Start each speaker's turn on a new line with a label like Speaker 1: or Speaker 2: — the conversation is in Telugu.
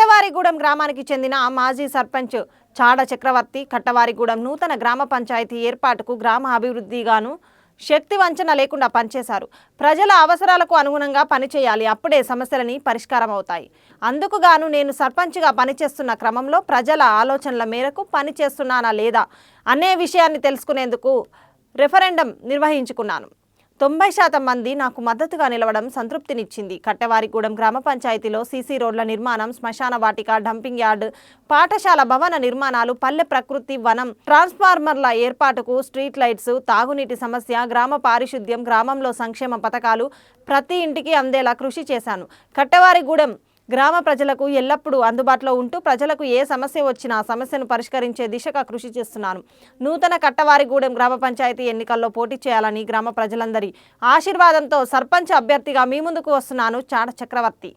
Speaker 1: కట్టవారిగూడెం గ్రామానికి చెందిన మాజీ సర్పంచ్ చాడ చక్రవర్తి కట్టవారిగూడెం నూతన గ్రామ పంచాయతీ ఏర్పాటుకు గ్రామ అభివృద్ధిగాను శక్తి వంచన లేకుండా పనిచేశారు. ప్రజల అవసరాలకు అనుగుణంగా పనిచేయాలి, అప్పుడే సమస్యలని పరిష్కారం అవుతాయి. అందుకు గాను నేను సర్పంచ్గా పనిచేస్తున్న క్రమంలో ప్రజల ఆలోచనల మేరకు పనిచేస్తున్నానా లేదా అనే విషయాన్ని తెలుసుకునేందుకు రెఫరెండం నిర్వహించుకున్నాను. 90% మంది నాకు మద్దతుగా నిలవడం సంతృప్తినిచ్చింది. కట్టవారిగూడెం గ్రామ పంచాయతీలో సీసీ రోడ్ల నిర్మాణం, శ్మశాన వాటిక, డంపింగ్ యార్డ్, పాఠశాల భవన నిర్మాణాలు, పల్లె ప్రకృతి వనం, ట్రాన్స్ఫార్మర్ల ఏర్పాటుకు, స్ట్రీట్ లైట్స్, తాగునీటి సమస్య, గ్రామ పారిశుద్ధ్యం, గ్రామంలో సంక్షేమ పథకాలు ప్రతి ఇంటికి అందేలా కృషి చేశాను. కట్టవారిగూడెం గ్రామ ప్రజలకు ఎల్లప్పుడూ అందుబాటులో ఉంటూ ప్రజలకు ఏ సమస్య వచ్చినా ఆ సమస్యను పరిష్కరించే దిశగా కృషి చేస్తున్నాను. నూతన కట్టవారిగూడెం గ్రామ పంచాయతీ ఎన్నికల్లో పోటీ చేయాలని గ్రామ ప్రజలందరి ఆశీర్వాదంతో సర్పంచ్ అభ్యర్థిగా మీ ముందుకు వస్తున్నాను. చాడ చక్రవర్తి.